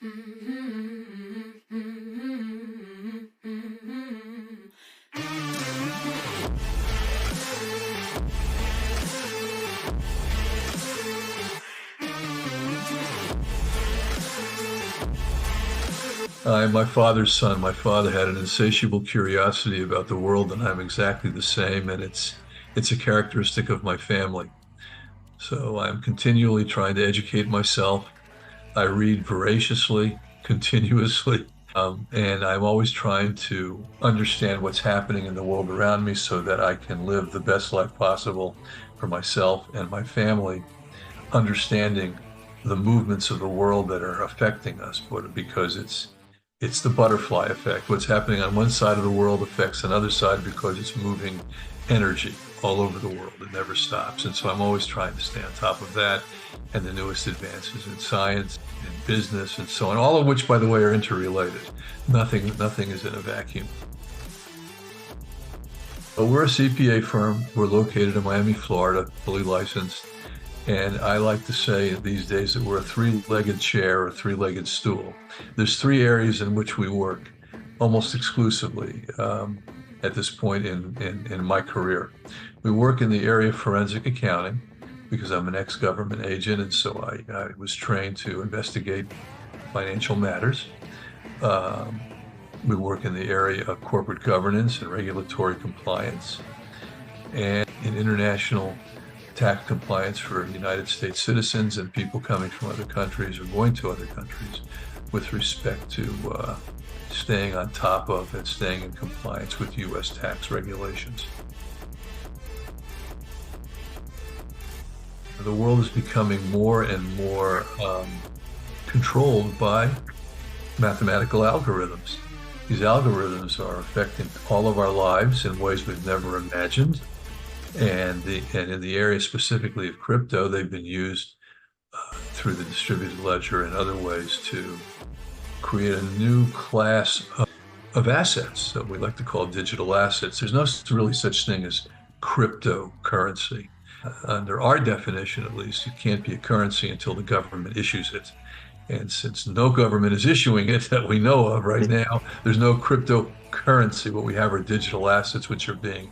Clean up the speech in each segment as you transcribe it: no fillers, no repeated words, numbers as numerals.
I'm my father's son. My father had an insatiable curiosity about the world, and I'm exactly the same, and it's a characteristic of my family. So I'm continually trying to educate myself. I read voraciously, continuously, and I'm always trying to understand what's happening in the world around me so that I can live the best life possible for myself and my family, understanding the movements of the world that are affecting us, but because it's the butterfly effect. What's happening on one side of the world affects another side because it's moving energy all over the world. It never stops. And so I'm always trying to stay on top of that and the newest advances in science, in business, and so on, all of which, by the way, are interrelated. Nothing is in a vacuum. But we're a CPA firm. We're located in Miami, Florida, fully licensed. And I like to say these days that we're a three-legged chair or a three-legged stool. There's three areas in which we work almost exclusively at this point in my career. We work in the area of forensic accounting because I'm an ex-government agent, and so I was trained to investigate financial matters. We work in the area of corporate governance and regulatory compliance, and in international tax compliance for United States citizens and people coming from other countries or going to other countries with respect to staying on top of and staying in compliance with U.S. tax regulations. The world is becoming more and more controlled by mathematical algorithms. These algorithms are affecting all of our lives in ways we've never imagined. And in the area specifically of crypto, they've been used through the distributed ledger and other ways to create a new class of assets that we like to call digital assets. There's no really such thing as cryptocurrency. Under our definition, at least, it can't be a currency until the government issues it. And since no government is issuing it that we know of right now, there's no cryptocurrency. What we have are digital assets, which are being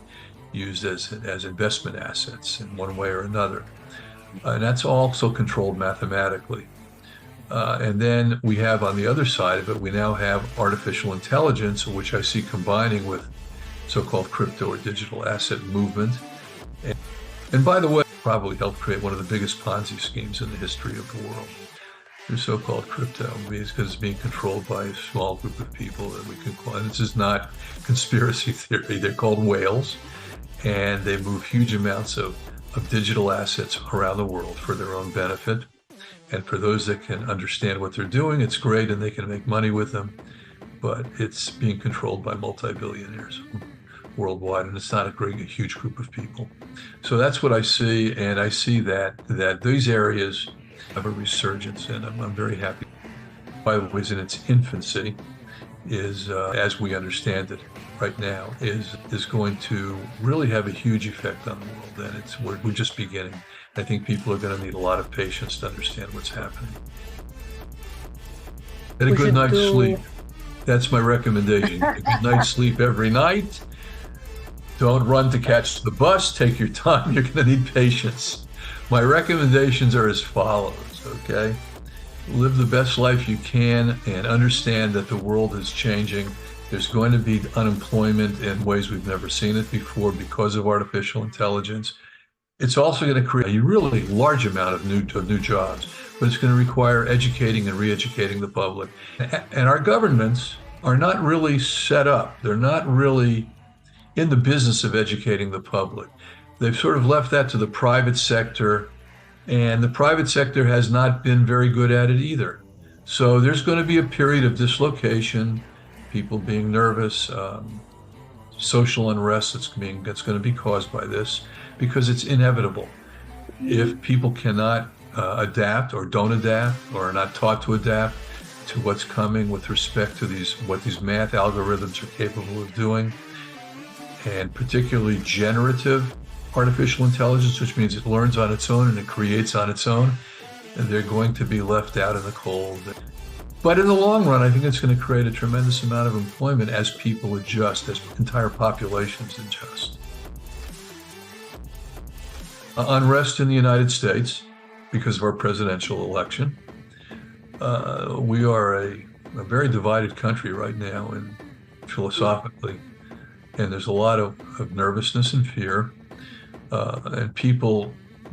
used as investment assets in one way or another. And that's also controlled mathematically. And then we have on the other side of it, we now have artificial intelligence, which I see combining with so-called crypto or digital asset movement. And by the way, probably helped create one of the biggest Ponzi schemes in the history of the world. Through so-called crypto, because it's being controlled by a small group of people that we can call, and this is not conspiracy theory, they're called whales, and they move huge amounts of digital assets around the world for their own benefit. And for those that can understand what they're doing, it's great and they can make money with them, but it's being controlled by multi-billionaires worldwide, and it's not a huge group of people. So that's what I see, and I see that these areas have a resurgence, and I'm very happy. By the way, in its infancy, is as we understand it right now, is going to really have a huge effect on the world, and we're just beginning. I think people are going to need a lot of patience to understand what's happening. Get a good night's sleep. That's my recommendation. Get a good night's sleep every night. Don't run to catch the bus. Take your time. You're going to need patience. My recommendations are as follows, okay? Live the best life you can and understand that the world is changing. There's going to be unemployment in ways we've never seen it before because of artificial intelligence. It's also going to create a really large amount of new jobs, but it's going to require educating and re-educating the public. And our governments are not really set up. They're not really in the business of educating the public. They've sort of left that to the private sector, and the private sector has not been very good at it either. So there's going to be a period of dislocation, people being nervous, social unrest that's going to be caused by this, because it's inevitable. If people cannot adapt or don't adapt or are not taught to adapt to what's coming with respect to what these math algorithms are capable of doing, and particularly generative artificial intelligence, which means it learns on its own and it creates on its own, and they're going to be left out in the cold. But in the long run, I think it's going to create a tremendous amount of employment as people adjust, as entire populations adjust. Unrest in the United States because of our presidential election. We are a very divided country right now, and philosophically, and there's a lot of nervousness and fear, and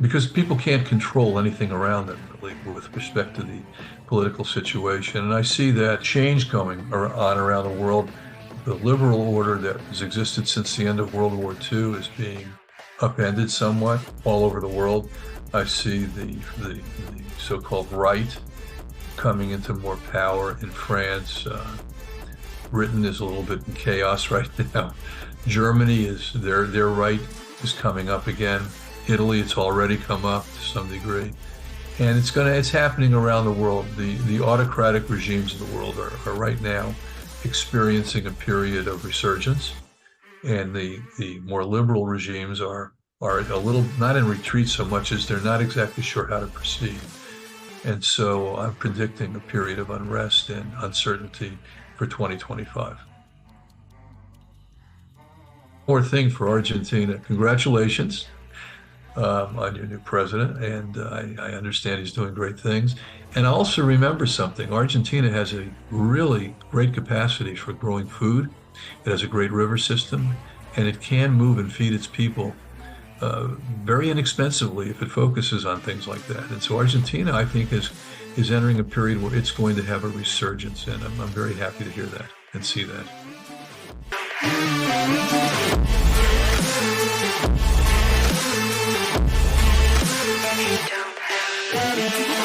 because people can't control anything around them really with respect to the political situation. And I see that change going on around the world. The liberal order that has existed since the end of World War II is being upended somewhat all over the world. I see the so-called right coming into more power in France. Britain is a little bit in chaos right now. Germany is their right is coming up again. Italy, it's already come up to some degree, and it's happening around the world. The autocratic regimes of the world are right now experiencing a period of resurgence, and the more liberal regimes are a little not in retreat so much as they're not exactly sure how to proceed. And so I'm predicting a period of unrest and uncertainty for 2025. More thing for Argentina. Congratulations on your new president, and I understand he's doing great things. And also remember something, Argentina has a really great capacity for growing food. It has a great river system, and it can move and feed its people very inexpensively if it focuses on things like that. And so Argentina, I think, is entering a period where it's going to have a resurgence, and I'm very happy to hear that and see that. You don't have